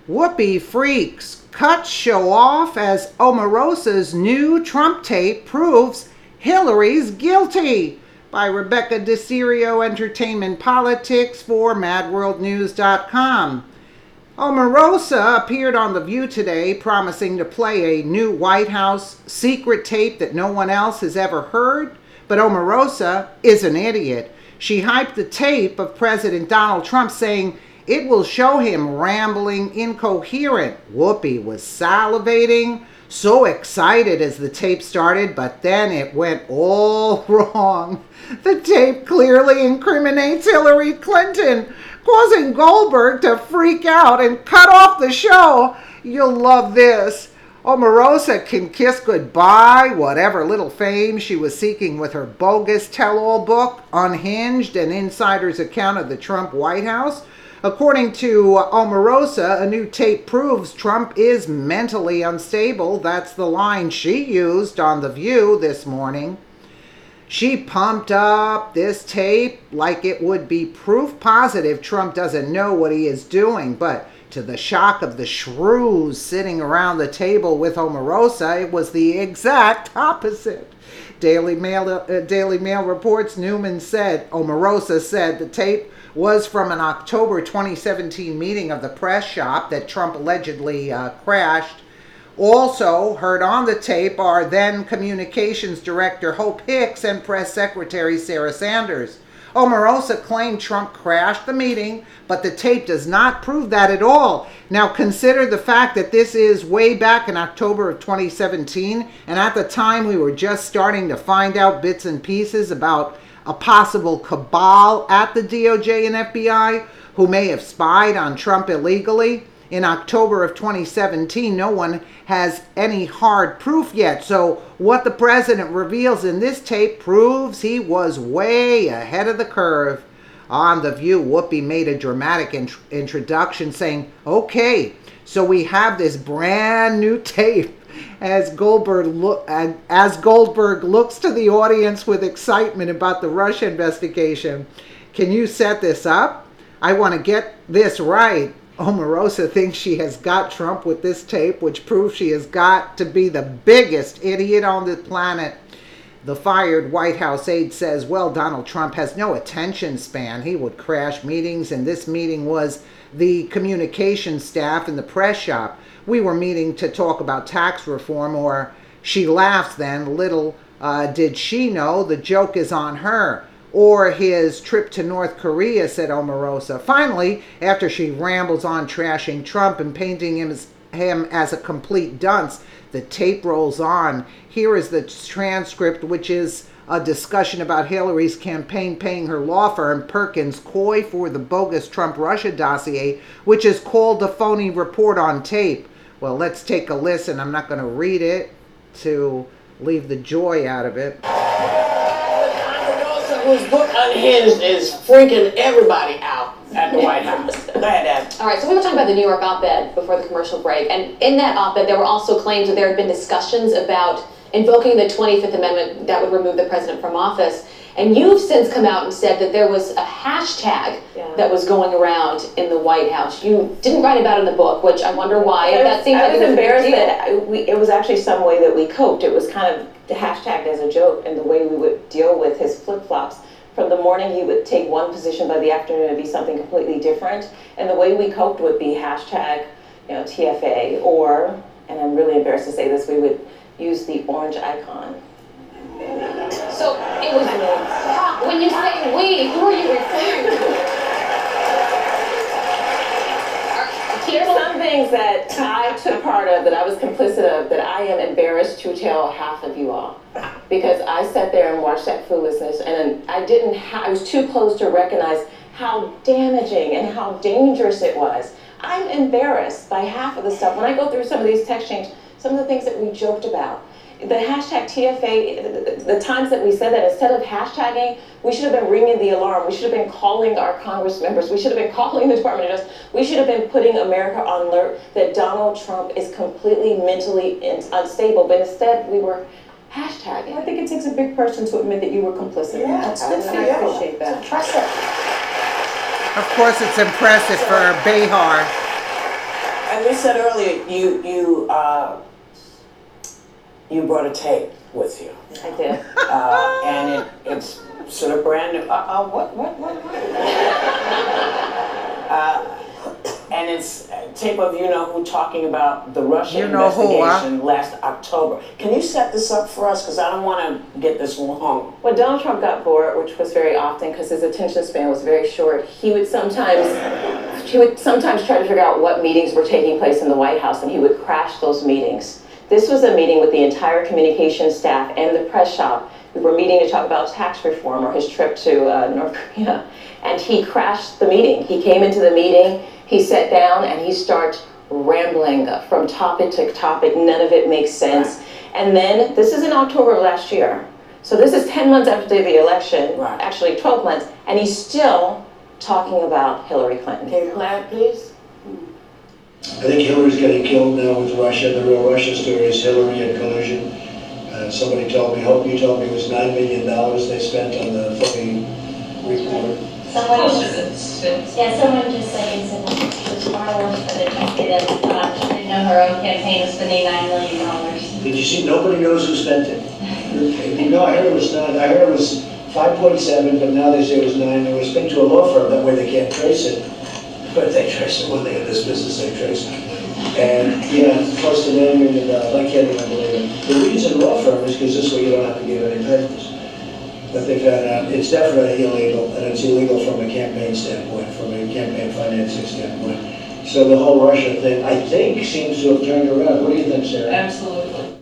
Whoopie freaks cuts show off as Omarosa's new Trump tape proves Hillary's guilty. By Rebecca DeCirio, Entertainment Politics for MadWorldNews.com. Omarosa appeared on The View today promising to play a new White House secret tape that no one else has ever heard. But Omarosa is an idiot. She hyped the tape of President Donald Trump saying it will show him rambling incoherent. Whoopi was salivating, so excited as the tape started, but then it went all wrong. The tape clearly incriminates Hillary Clinton, causing Goldberg to freak out and cut off the show. You'll love this. Omarosa can kiss goodbye whatever little fame she was seeking with her bogus tell-all book, Unhinged, an insider's account of the Trump White House. According to Omarosa, a new tape proves Trump is mentally unstable. That's the line she used on The View this morning. She pumped up this tape like it would be proof positive Trump doesn't know what he is doing. But to the shock of the shrews sitting around the table with Omarosa, it was the exact opposite. Daily Mail reports Omarosa said the tape was from an October 2017 meeting of the press shop that Trump allegedly crashed. Also heard on the tape are then Communications Director Hope Hicks and Press Secretary Sarah Sanders. Omarosa claimed Trump crashed the meeting, but the tape does not prove that at all. Now consider the fact that this is way back in October of 2017, and at the time we were just starting to find out bits and pieces about a possible cabal at the DOJ and FBI who may have spied on Trump illegally. In October of 2017, no one has any hard proof yet. So what the president reveals in this tape proves he was way ahead of the curve. On The View, Whoopi made a dramatic introduction saying, okay, so we have this brand new tape. As Goldberg looks to the audience with excitement about the Russia investigation. Can you set this up? I want to get this right. Omarosa thinks she has got Trump with this tape, which proves she has got to be the biggest idiot on the planet. The fired White House aide says, well, Donald Trump has no attention span. He would crash meetings, and this meeting was the communications staff in the press shop. We were meeting to talk about tax reform, or she laughs then. Little did she know the joke is on her. Or his trip to North Korea, said Omarosa. Finally, after she rambles on trashing Trump and painting him as a complete dunce, the tape rolls on. Here is the transcript, which is a discussion about Hillary's campaign paying her law firm Perkins Coie for the bogus Trump-Russia dossier, which is called a phony report on tape. Well, let's take a listen. I'm not going to read it to leave the joy out of it. Whose book Unhinged is freaking everybody out at the White House. Go ahead, Dad. All right, so we were talking about the New York op-ed before the commercial break, and in that op-ed there were also claims that there had been discussions about invoking the 25th Amendment that would remove the president from office. And you've since come out and said that there was a hashtag that was going around in the White House. You didn't write about it in the book, which I wonder why. That seems like it was embarrassed that it was actually some way that we coped. It was kind of hashtagged as a joke, and the way we would deal with his flip-flops. From the morning he would take one position, by the afternoon it would be something completely different. And the way we coped would be hashtag, TFA, or, and I'm really embarrassed to say this, we would use the orange icon. So it was, when you say we, who are you referring to? There's some things that I took part of, that I was complicit of, that I am embarrassed to tell half of you all. Because I sat there and watched that foolishness, and I was too close to recognize how damaging and how dangerous it was. I'm embarrassed by half of the stuff. When I go through some of these text chains, some of the things that we joked about, the hashtag TFA, the times that we said that, instead of hashtagging, we should have been ringing the alarm. We should have been calling our Congress members. We should have been calling the Department of Justice. We should have been putting America on alert that Donald Trump is completely mentally unstable. But instead, we were hashtagging. I think it takes a big person to admit that you were complicit. Yeah, that's good for you. I appreciate that. It's impressive. Of course, it's impressive for Behar. And As I said earlier, you brought a tape with you. I did. And it's sort of brand new. What? And it's a tape of you-know-who talking about the Russia investigation last October. Can you set this up for us? Because I don't want to get this wrong. When Donald Trump got bored, which was very often because his attention span was very short, he would sometimes try to figure out what meetings were taking place in the White House, and he would crash those meetings. This was a meeting with the entire communications staff and the press shop. We were meeting to talk about tax reform or his trip to North Korea, and he crashed the meeting. He came into the meeting, he sat down, and he started rambling from topic to topic. None of it makes sense. And then, this is in October of last year. So this is 10 months after the election, actually 12 months, and he's still talking about Hillary Clinton. Can you play it, please? I think Hillary's getting killed now with Russia. The real Russia story is Hillary and collusion. Somebody told me, Hope, you told me it was $9 million they spent on the phony report. Someone just said that she was far worse for the country than thought. She didn't know her own campaign was spending $9 million. Did you see? Nobody knows who spent it. No, I heard it was 9. I heard it was 5.7, but now they say it was 9. It was spent to a law firm. That way they can't trace it. But they trace it. One thing in this business, they trace it. And yeah, close to $9 million. I can't even believe it. The reason law firm is because this way you don't have to give any papers. But they found out it's definitely illegal, and it's illegal from a campaign standpoint, from a campaign financing standpoint. So the whole Russia thing, I think, seems to have turned around. What do you think, Sarah? Absolutely.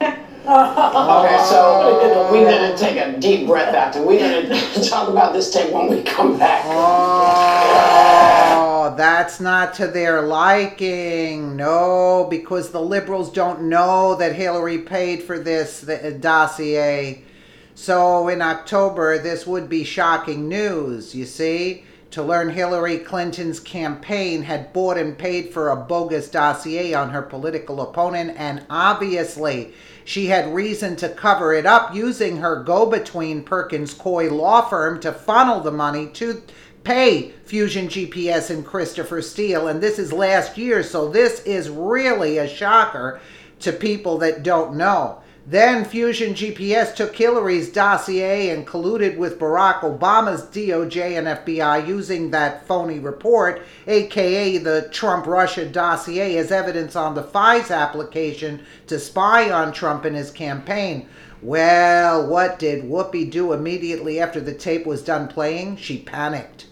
Okay, so we're going to take a deep breath out, and we're going to talk about this tape when we come back. Oh, that's not to their liking. No, because the liberals don't know that Hillary paid for this dossier. So in October, this would be shocking news, you see? To learn Hillary Clinton's campaign had bought and paid for a bogus dossier on her political opponent, and obviously she had reason to cover it up using her go-between Perkins Coie law firm to funnel the money to pay Fusion GPS and Christopher Steele. And this is last year, so this is really a shocker to people that don't know. Then Fusion GPS took Hillary's dossier and colluded with Barack Obama's DOJ and FBI using that phony report, aka the Trump-Russia dossier, as evidence on the FISA application to spy on Trump and his campaign. Well, what did Whoopi do immediately after the tape was done playing? She panicked,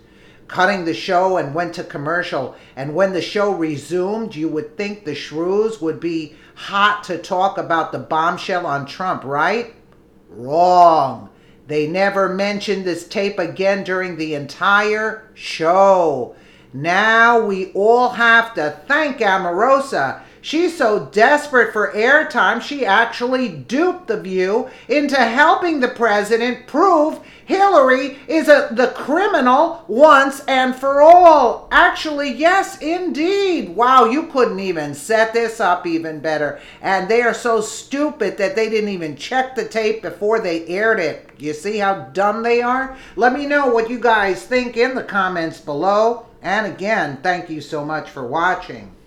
cutting the show and went to commercial. And when the show resumed, you would think the shrews would be hot to talk about the bombshell on Trump, right? Wrong. They never mentioned this tape again during the entire show. Now we all have to thank Omarosa. She's so desperate for airtime, she actually duped The View into helping the president prove Hillary is the criminal once and for all. Actually, yes, indeed. Wow, you couldn't even set this up even better. And they are so stupid that they didn't even check the tape before they aired it. You see how dumb they are? Let me know what you guys think in the comments below. And again, thank you so much for watching.